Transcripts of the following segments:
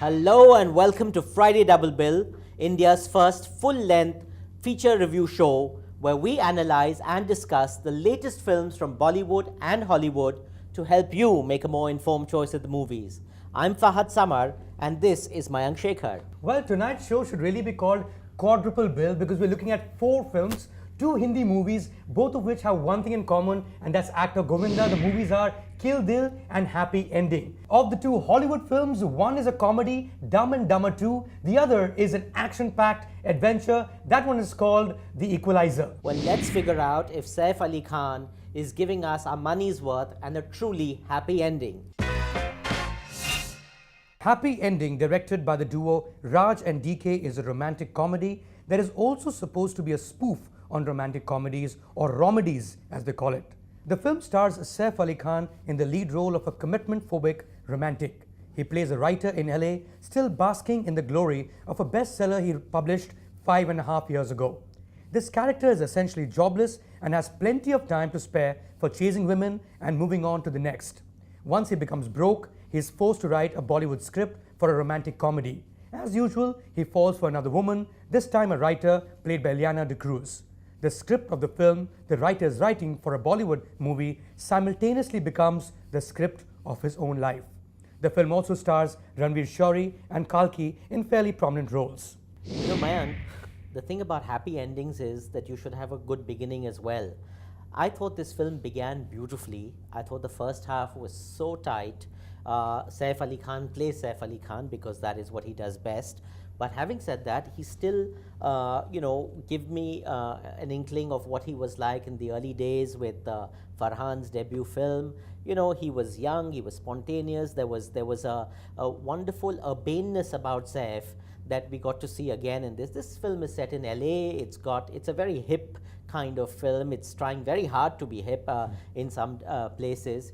Hello and welcome to Friday Double Bill, India's first full-length feature review show where we analyze and discuss the latest films from Bollywood and Hollywood to help you make a more informed choice at the movies. I'm Fahad Samar and this is Mayank Shekhar. Well, tonight's show should really be called Quadruple Bill because we're looking at 4 films, 2 Hindi movies, both of which have one thing in common, and that's actor Govinda. The movies are Kill Dil and Happy Ending. Of the 2 Hollywood films, one is a comedy, Dumb and Dumber 2. The other is an action-packed adventure. That one is called The Equalizer. Well, let's figure out if Saif Ali Khan is giving us our money's worth and a truly happy ending. Happy Ending, directed by the duo Raj and DK, is a romantic comedy that is also supposed to be a spoof on romantic comedies, or romedies as they call it. The film stars Saif Ali Khan in the lead role of a commitment-phobic romantic. He plays a writer in LA, still basking in the glory of a bestseller he published 5.5 years ago. This character is essentially jobless and has plenty of time to spare for chasing women and moving on to the next. Once he becomes broke, he is forced to write a Bollywood script for a romantic comedy. As usual, he falls for another woman, this time a writer played by Ileana D'Cruz. The script of the film the writer is writing for a Bollywood movie simultaneously becomes the script of his own life. The film also stars Ranveer Shori and Kalki in fairly prominent roles. You know, Mayank, the thing about happy endings is that you should have a good beginning as well. I thought this film began beautifully. I thought the first half was so tight. Saif Ali Khan plays Saif Ali Khan because that is what he does best. But having said that, he still, give me an inkling of what he was like in the early days with Farhan's debut film. You know, he was young, he was spontaneous. There was a wonderful urbaneness about Saif that we got to see again in this. This film is set in LA. It's a very hip kind of film. It's trying very hard to be hip in some places.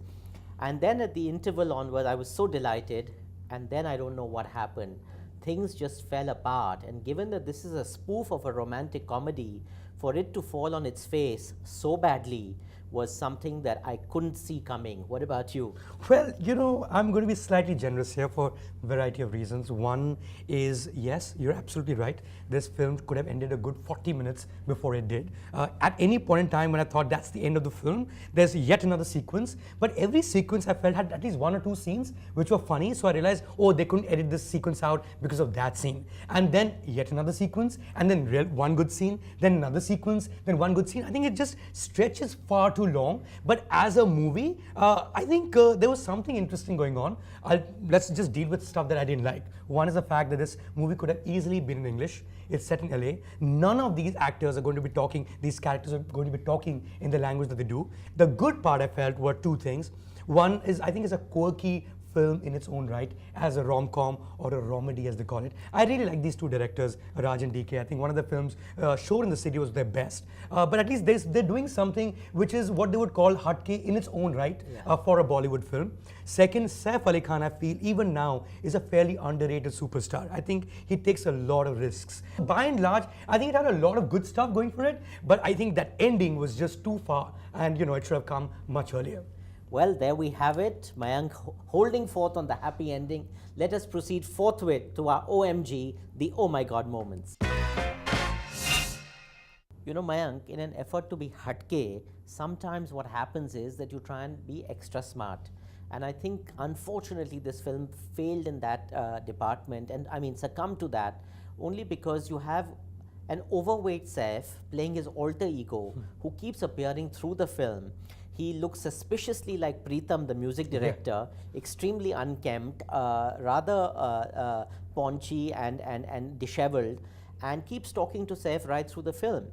And then at the interval onward, I was so delighted. And then I don't know what happened. Things just fell apart, and given that this is a spoof of a romantic comedy, for it to fall on its face so badly was something that I couldn't see coming. What about you? Well, you know, I'm going to be slightly generous here for a variety of reasons. One is, yes, you're absolutely right. This film could have ended a good 40 minutes before it did. At any point in time when I thought that's the end of the film, there's yet another sequence. But every sequence I felt had at least 1 or 2 scenes which were funny. So I realized, oh, they couldn't edit this sequence out because of that scene. And then yet another sequence, and then one good scene, then another sequence, then one good scene. I think it just stretches far too long, but as a movie, I think there was something interesting going on. Let's just deal with stuff that I didn't like. One is the fact that this movie could have easily been in English. It's set in LA. None of these actors are going to be talking, these characters are going to be talking in the language that they do. The good part I felt were 2 things. One is, I think, it's a quirky film in its own right, as a rom-com or a romedy as they call it. I really like these 2 directors, Raj and DK. I think one of the films, Shore in the City, was their best. But at least they're doing something which is what they would call hatke in its own right for a Bollywood film. Second, Saif Ali Khan, I feel, even now, is a fairly underrated superstar. I think he takes a lot of risks. By and large, I think it had a lot of good stuff going for it, but I think that ending was just too far, and you know, it should have come much earlier. Well, there we have it. Mayank holding forth on the happy ending. Let us proceed forthwith to our OMG, the oh my god moments. You know, Mayank, in an effort to be hatke, sometimes what happens is that you try and be extra smart. And I think, unfortunately, this film failed in that department, and I mean, succumbed to that only because you have an overweight Saif playing his alter ego who keeps appearing through the film. He looks suspiciously like Preetham, the music director, extremely unkempt, rather paunchy and disheveled, and keeps talking to Saif right through the film.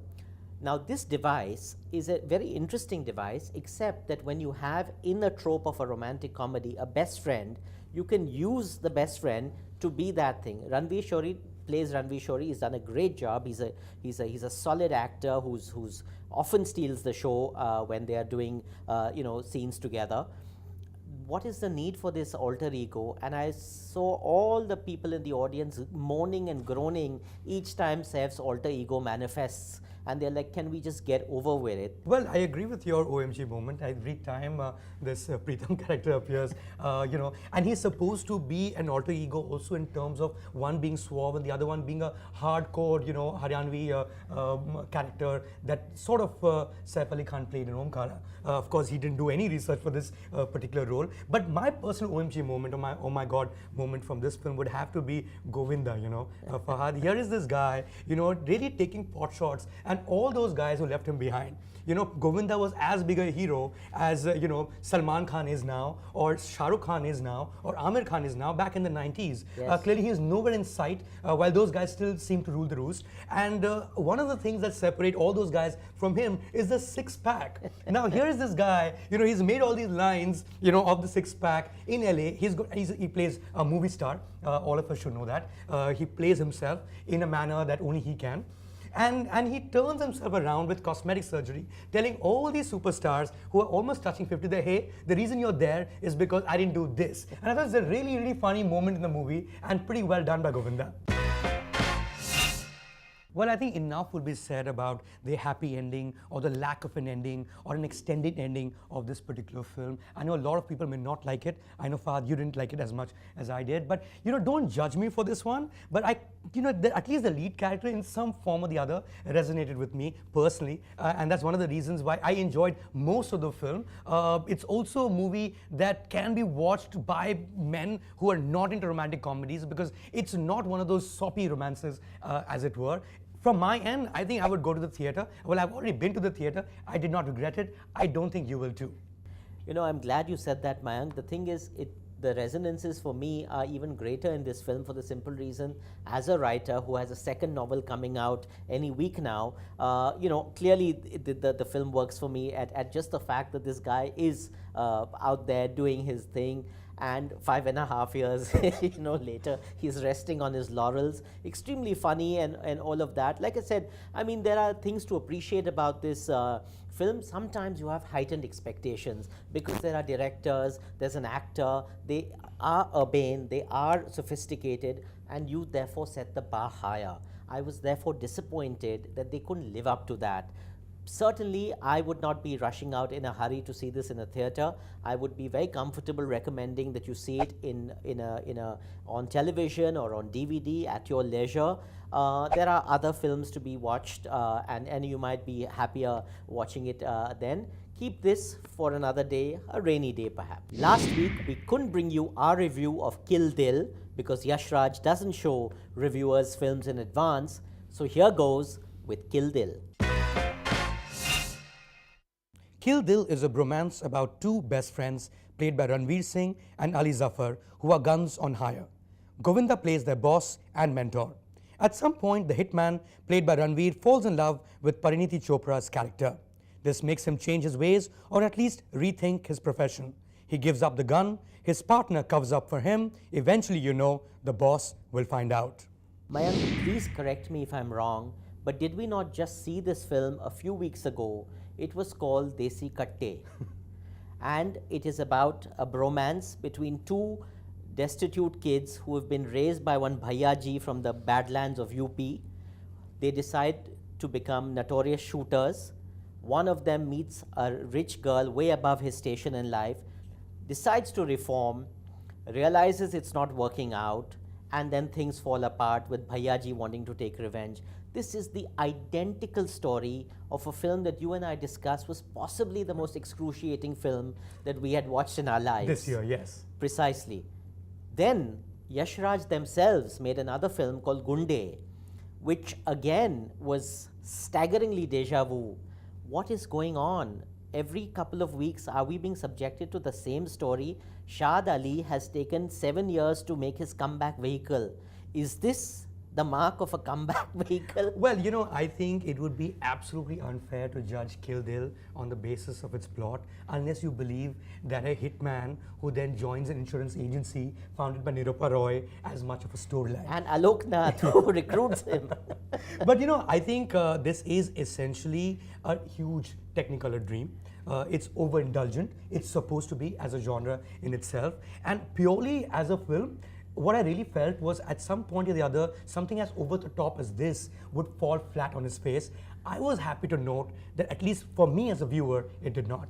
Now, this device is a very interesting device, except that when you have in a trope of a romantic comedy a best friend, you can use the best friend to be that thing. Ranveer Shori plays Ranveer Shori. He's done a great job. He's a solid actor who's often steals the show when they are doing scenes together. What is the need for this alter ego? And I saw all the people in the audience moaning and groaning each time Saif's alter ego manifests and they're like, can we just get over with it? Well, I agree with your OMG moment. Every time this Preetham character appears, and he's supposed to be an alter ego also in terms of one being suave and the other one being a hardcore, Haryanvi character that sort of Saif Ali Khan played in Omkara. Of course, he didn't do any research for this particular role. But my personal OMG moment, or my oh my god moment from this film would have to be Govinda, Fahad. Here is this guy, really taking pot shots, and all those guys who left him behind. Govinda was as big a hero as, Salman Khan is now, or Shah Rukh Khan is now, or Amir Khan is now back in the 90s. Yes. Clearly, he is nowhere in sight, while those guys still seem to rule the roost. And one of the things that separate all those guys from him is the six-pack. Now, here is this guy, he's made all these lines, of the six-pack in LA. He plays a movie star. All of us should know that. He plays himself in a manner that only he can. And he turns himself around with cosmetic surgery, telling all these superstars who are almost touching 50 that, hey, the reason you're there is because I didn't do this. And I thought it's a really, really funny moment in the movie and pretty well done by Govinda. Well, I think enough will be said about the happy ending or the lack of an ending or an extended ending of this particular film. I know a lot of people may not like it. I know, Fahad, you didn't like it as much as I did. But, don't judge me for this one. But at least the lead character in some form or the other resonated with me personally. And that's one of the reasons why I enjoyed most of the film. It's also a movie that can be watched by men who are not into romantic comedies, because it's not one of those soppy romances, as it were. From my end, I think I would go to the theater. Well, I've already been to the theater. I did not regret it. I don't think you will too. I'm glad you said that, Mayank. The thing is, the resonances for me are even greater in this film for the simple reason, as a writer who has a second novel coming out any week now, clearly the film works for me at just the fact that this guy is out there doing his thing. And 5.5 years later, he's resting on his laurels. Extremely funny and all of that. Like I said, there are things to appreciate about this film. Sometimes you have heightened expectations because there are directors, there's an actor, they are urbane, they are sophisticated, and you therefore set the bar higher. I was therefore disappointed that they couldn't live up to that. Certainly, I would not be rushing out in a hurry to see this in a theater. I would be very comfortable recommending that you see it on television or on DVD at your leisure. There are other films to be watched, and you might be happier watching it then. Keep this for another day, a rainy day perhaps. Last week, we couldn't bring you our review of Kill Dil because Yash Raj doesn't show reviewers films in advance. So here goes with Kill Dil. Kill Dil is a bromance about two best friends played by Ranveer Singh and Ali Zafar, who are guns on hire. Govinda plays their boss and mentor. At some point, the hitman, played by Ranveer, falls in love with Pariniti Chopra's character. This makes him change his ways or at least rethink his profession. He gives up the gun, his partner covers up for him. Eventually, the boss will find out. Mayank, please correct me if I'm wrong, but did we not just see this film a few weeks ago? It was called Desi Katte. And it is about a bromance between two destitute kids who have been raised by one Bhaiyaji from the badlands of UP. They decide to become notorious shooters. One of them meets a rich girl way above his station in life, decides to reform, realizes it's not working out, and then things fall apart with Bhaiyaji wanting to take revenge. This is the identical story of a film that you and I discussed was possibly the most excruciating film that we had watched in our lives. This year, yes. Precisely. Then Yash Raj themselves made another film called Gunde, which again was staggeringly deja vu. What is going on? Every couple of weeks, are we being subjected to the same story? Shaad Ali has taken 7 years to make his comeback vehicle. Is this the mark of a comeback vehicle? Well, I think it would be absolutely unfair to judge Kill Dil on the basis of its plot unless you believe that a hitman who then joins an insurance agency founded by Nirupa Roy as much of a storyline. And Alok Nath who recruits him. But I think this is essentially a huge Technicolor dream. It's overindulgent. It's supposed to be as a genre in itself. And purely as a film, what I really felt was at some point or the other, something as over the top as this would fall flat on his face. I was happy to note that at least for me as a viewer, it did not.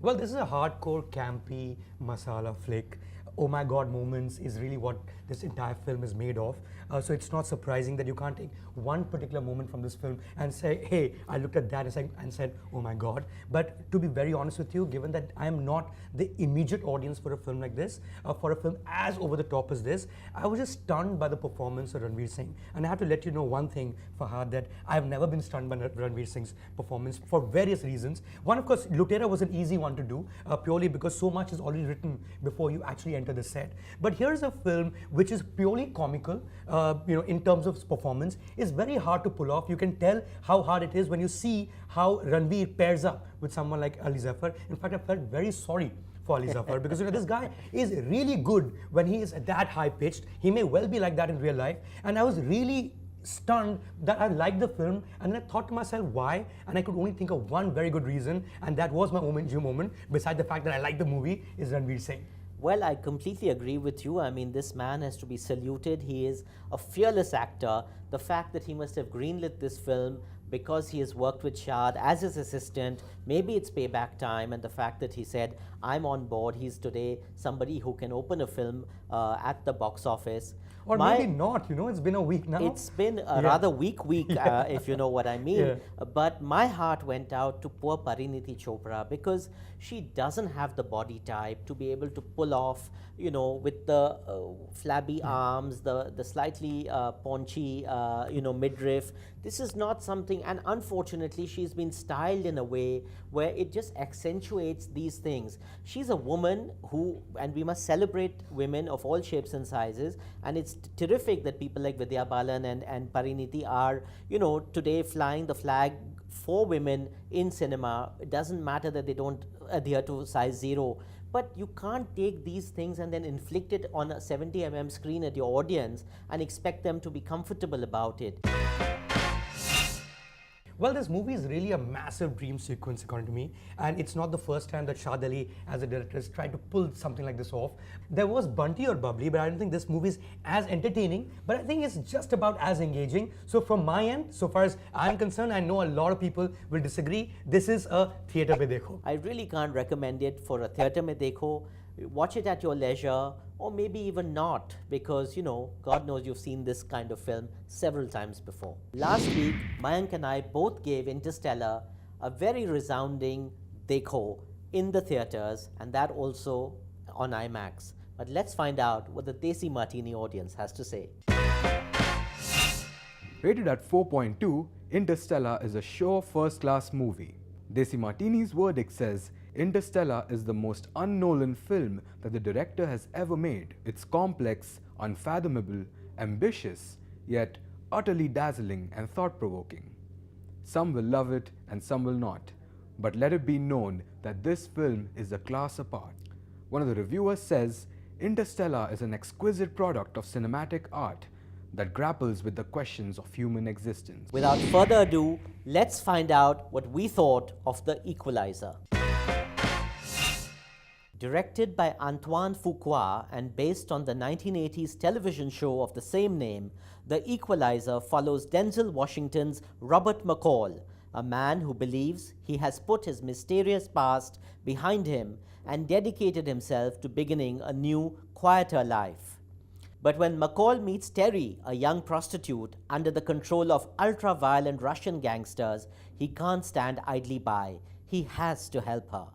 Well, this is a hardcore, campy, masala flick. Oh my God moments is really what this entire film is made of. So it's not surprising that you can't take one particular moment from this film and say, hey, I looked at that and said, oh my God. But to be very honest with you, given that I am not the immediate audience for a film like this, for a film as over the top as this, I was just stunned by the performance of Ranveer Singh. And I have to let you know one thing, Fahad, that I've never been stunned by Ranveer Singh's performance for various reasons. One, of course, Lutera was an easy one to do, purely because so much is already written before you actually enter the set. But here's a film which is purely comical, in terms of performance. It's very hard to pull off. You can tell how hard it is when you see how Ranveer pairs up with someone like Ali Zafar. In fact, I felt very sorry for Ali Zafar because this guy is really good when he is that high pitched. He may well be like that in real life. And I was really stunned that I liked the film, and I thought to myself, why? And I could only think of one very good reason, and that was my moment, besides the fact that I liked the movie, is Ranveer Singh. Well, I completely agree with you. I mean, this man has to be saluted. He is a fearless actor. The fact that he must have greenlit this film because he has worked with Shaad as his assistant, maybe it's payback time, and the fact that he said, I'm on board, he's today somebody who can open a film at the box office. Or maybe not, it's been a week now. It's been a rather weak week, if you know what I mean. Yeah. But my heart went out to poor Parineeti Chopra because she doesn't have the body type to be able to pull off, with the flabby arms, the slightly paunchy, midriff. This is not something, and unfortunately, she's been styled in a way where it just accentuates these things. She's a woman who, and we must celebrate women of all shapes and sizes, and it's terrific that people like Vidya Balan and Parineeti are, today flying the flag for women in cinema. It doesn't matter that they don't adhere to size 0. But you can't take these things and then inflict it on a 70mm screen at your audience and expect them to be comfortable about it. Well, this movie is really a massive dream sequence, according to me, and it's not the first time that Shaad Ali, as a director, has tried to pull something like this off. There was Bunty or Bubbly, but I don't think this movie is as entertaining, but I think it's just about as engaging. So from my end, so far as I'm concerned, I know a lot of people will disagree. This is a theatre mein dekho. I really can't recommend it for a theatre mein dekho. Watch it at your leisure, or maybe even not, because God knows you've seen this kind of film several times before. Last week, Mayank and I both gave Interstellar a very resounding dekho in the theatres, and that also on IMAX. But let's find out what the Desi Martini audience has to say. Rated at 4.2, Interstellar is a sure first-class movie. Desi Martini's verdict says, Interstellar is the most un-Nolan film that the director has ever made. It's complex, unfathomable, ambitious, yet utterly dazzling and thought-provoking. Some will love it and some will not, but let it be known that this film is a class apart. One of the reviewers says, Interstellar is an exquisite product of cinematic art that grapples with the questions of human existence. Without further ado, let's find out what we thought of The Equalizer. Directed by Antoine Fuqua and based on the 1980s television show of the same name, The Equalizer follows Denzel Washington's Robert McCall, a man who believes he has put his mysterious past behind him and dedicated himself to beginning a new, quieter life. But when McCall meets Terry, a young prostitute under the control of ultra-violent Russian gangsters, he can't stand idly by. He has to help her.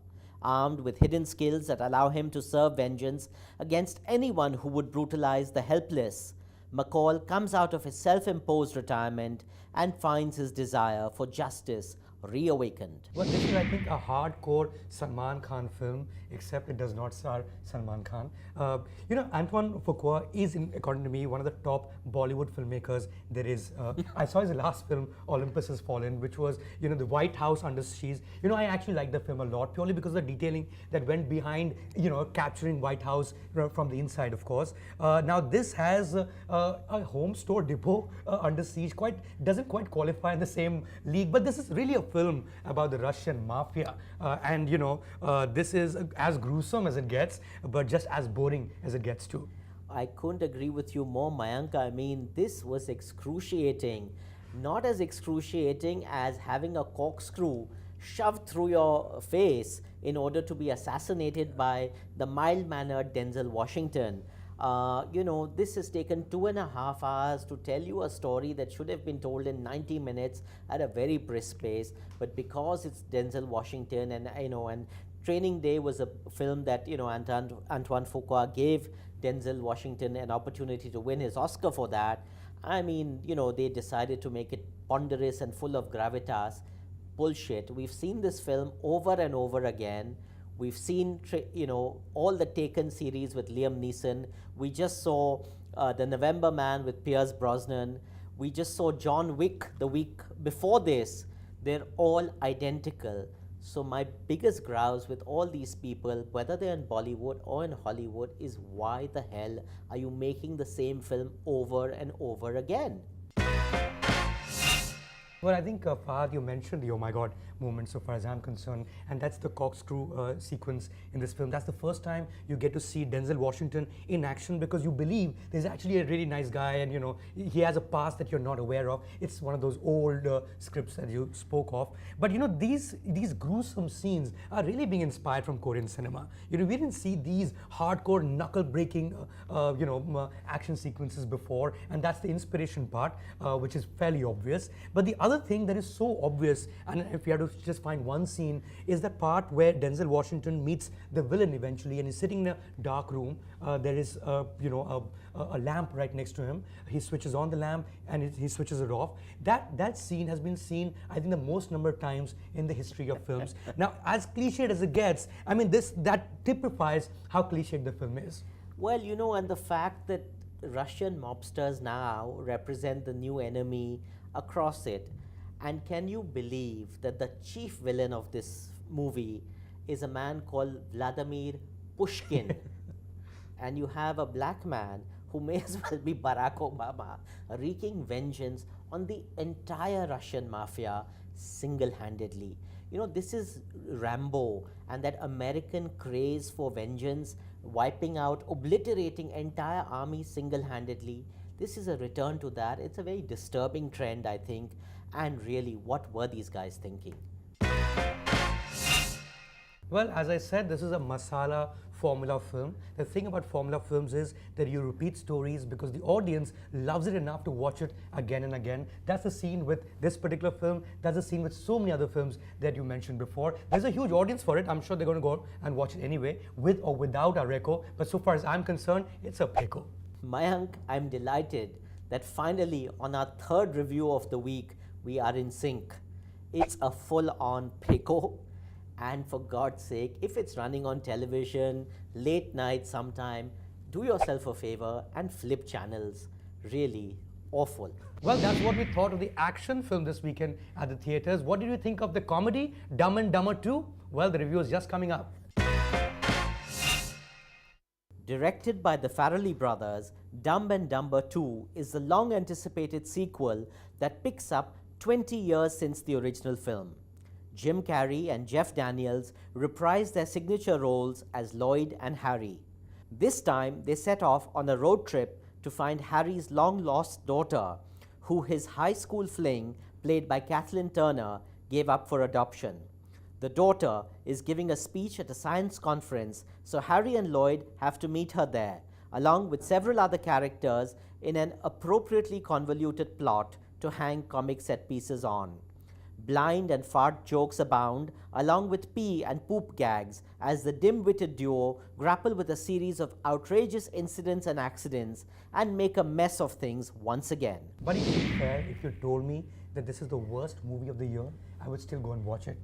Armed with hidden skills that allow him to serve vengeance against anyone who would brutalize the helpless, McCall comes out of his self-imposed retirement and finds his desire for justice reawakened. Well, this is, I think, a hardcore Salman Khan film, except it does not star Salman Khan. Antoine Fuqua is, according to me, one of the top Bollywood filmmakers there is. I saw his last film, Olympus Has Fallen, which was, the White House under siege. I actually liked the film a lot, purely because of the detailing that went behind, capturing White House from the inside, of course. Now, this has a home store depot under siege. Doesn't quite qualify in the same league, but this is really a film about the Russian mafia. And this is as gruesome as it gets, but just as boring as it gets too. I couldn't agree with you more, Mayank. I mean, this was excruciating. Not as excruciating as having a corkscrew shoved through your face in order to be assassinated by the mild-mannered Denzel Washington. This has taken 2.5 hours to tell you a story that should have been told in 90 minutes at a very brisk pace. But because it's Denzel Washington, and Training Day was a film that Antoine Fuqua gave Denzel Washington an opportunity to win his Oscar for that. I mean, they decided to make it ponderous and full of gravitas. Bullshit. We've seen this film over and over again. We've seen, all the Taken series with Liam Neeson. We just saw The November Man with Pierce Brosnan. We just saw John Wick the week before this. They're all identical. So my biggest grouse with all these people, whether they're in Bollywood or in Hollywood, is why the hell are you making the same film over and over again? Well, I think, Fahad, you mentioned the oh my god moment so far as I'm concerned, and that's the corkscrew sequence in this film. That's the first time you get to see Denzel Washington in action, because you believe there's actually a really nice guy, and he has a past that you're not aware of. It's one of those old scripts that you spoke of. But these gruesome scenes are really being inspired from Korean cinema. We didn't see these hardcore knuckle-breaking action sequences before, and that's the inspiration part, which is fairly obvious. But the other thing that is so obvious, and if you had to just find one scene, is that part where Denzel Washington meets the villain eventually, and he's sitting in a dark room. There is a lamp right next to him. He switches on the lamp and he switches it off. That scene has been seen, I think, the most number of times in the history of films. Now, as cliched as it gets, I mean, that typifies how cliched the film is. Well, and the fact that Russian mobsters now represent the new enemy across it. And can you believe that the chief villain of this movie is a man called Vladimir Pushkin? And you have a black man who may as well be Barack Obama, wreaking vengeance on the entire Russian mafia single-handedly. This is Rambo, and that American craze for vengeance, wiping out, obliterating entire armies single-handedly. This is a return to that. It's a very disturbing trend, I think. And really, what were these guys thinking? Well, as I said, this is a masala formula film. The thing about formula films is that you repeat stories because the audience loves it enough to watch it again and again. That's the scene with this particular film. That's the scene with so many other films that you mentioned before. There's a huge audience for it. I'm sure they're going to go and watch it anyway, with or without a reco. But so far as I'm concerned, it's a pickle. Mayank, I'm delighted that finally, on our third review of the week, we are in sync. It's a full-on pickle. And for God's sake, if it's running on television, late night sometime, do yourself a favor and flip channels. Really awful. Well, that's what we thought of the action film this weekend at the theaters. What did you think of the comedy, Dumb and Dumber 2? Well, the review is just coming up. Directed by the Farrelly brothers, Dumb and Dumber 2 is the long-anticipated sequel that picks up 20 years since the original film. Jim Carrey and Jeff Daniels reprise their signature roles as Lloyd and Harry. This time, they set off on a road trip to find Harry's long-lost daughter, who his high school fling, played by Kathleen Turner, gave up for adoption. The daughter is giving a speech at a science conference, so Harry and Lloyd have to meet her there, along with several other characters in an appropriately convoluted plot to hang comic set pieces on. Blind and fart jokes abound, along with pee and poop gags, as the dim-witted duo grapple with a series of outrageous incidents and accidents and make a mess of things once again. But to be fair, if you told me that this is the worst movie of the year, I would still go and watch it.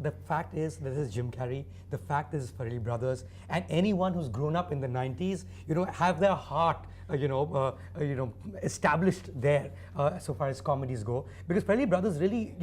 The fact is, this is Jim Carrey. The fact is, Farrelly brothers, and anyone who's grown up in the 90s, have their heart, established there so far as comedies go. Because Farrelly brothers really,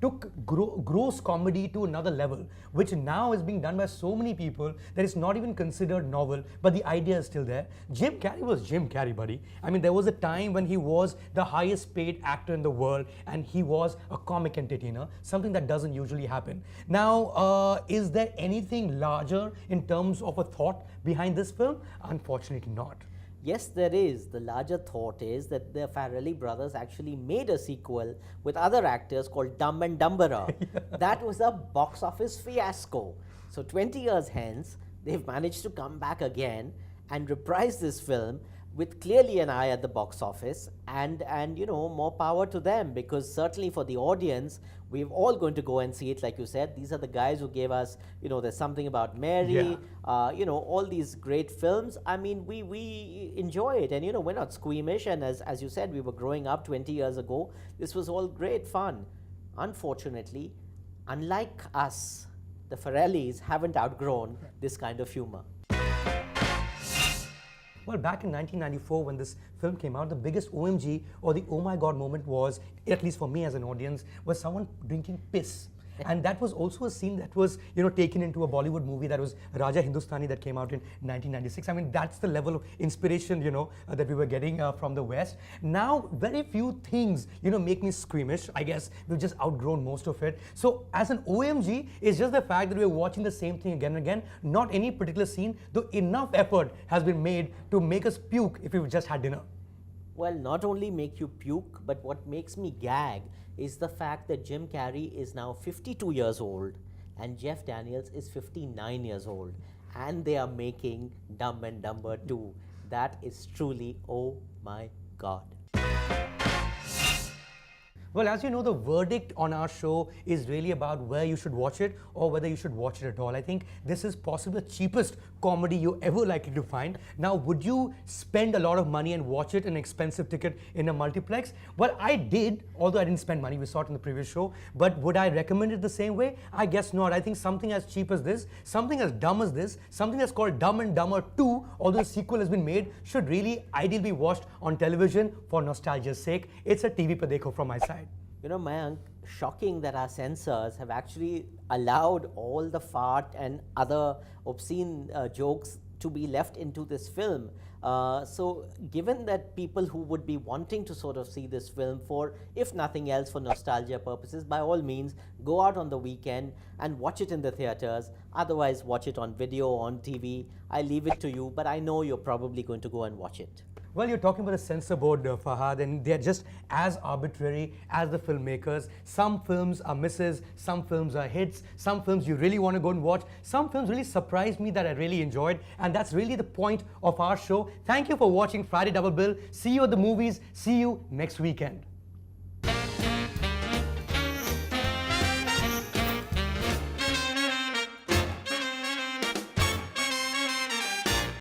took gross comedy to another level, which now is being done by so many people that it's not even considered novel, but the idea is still there. Jim Carrey was Jim Carrey, buddy. I mean, there was a time when he was the highest paid actor in the world, and he was a comic entertainer, something that doesn't usually happen. Now, is there anything larger in terms of a thought behind this film? Unfortunately not. Yes, there is. The larger thought is that the Farrelly brothers actually made a sequel with other actors called Dumb and Dumberer. That was a box office fiasco. So 20 years hence, they've managed to come back again and reprise this film with clearly an eye at the box office, and you know, more power to them, because certainly for the audience, we're all going to go and see it. Like you said, these are the guys who gave us, you know, There's Something About Mary, you know, all these great films. I mean, we enjoy it, and you know, we're not squeamish, and as you said, we were growing up 20 years ago. This was all great fun. Unfortunately, unlike us, the Farrellys haven't outgrown this kind of humor. Well, back in 1994, when this film came out, the biggest OMG or the oh my god moment was, at least for me as an audience, was someone drinking piss. And that was also a scene that was, you know, taken into a Bollywood movie, that was Raja Hindustani, that came out in 1996. I mean, that's the level of inspiration, you know, that we were getting from the West. Now, very few things, you know, make me squeamish. I guess we've just outgrown most of it. So as an OMG, it's just the fact that we're watching the same thing again and again, not any particular scene, though enough effort has been made to make us puke if we've just had dinner. Well, not only make you puke, but what makes me gag is the fact that Jim Carrey is now 52 years old and Jeff Daniels is 59 years old, and they are making Dumb and Dumber 2. That is truly, oh my God. Well, as you know, the verdict on our show is really about where you should watch it or whether you should watch it at all. I think this is possibly the cheapest comedy you're ever likely to find. Now, would you spend a lot of money and watch it in an expensive ticket in a multiplex? Well, I did, although I didn't spend money. We saw it in the previous show. But would I recommend it the same way? I guess not. I think something as cheap as this, something as dumb as this, something that's called Dumb and Dumber 2, although a sequel has been made, should really ideally be watched on television for nostalgia's sake. It's a TV pe dekho from my side. You know, Mayank, shocking that our censors have actually allowed all the fart and other obscene jokes to be left into this film. So given that people who would be wanting to sort of see this film for, if nothing else, for nostalgia purposes, by all means, go out on the weekend and watch it in the theaters. Otherwise, watch it on video, on TV. I leave it to you, but I know you're probably going to go and watch it. Well, you're talking about the censor board, Fahad, and they're just as arbitrary as the filmmakers. Some films are misses, some films are hits, some films you really want to go and watch, some films really surprised me that I really enjoyed, and that's really the point of our show. Thank you for watching Friday Double Bill. See you at the movies. See you next weekend.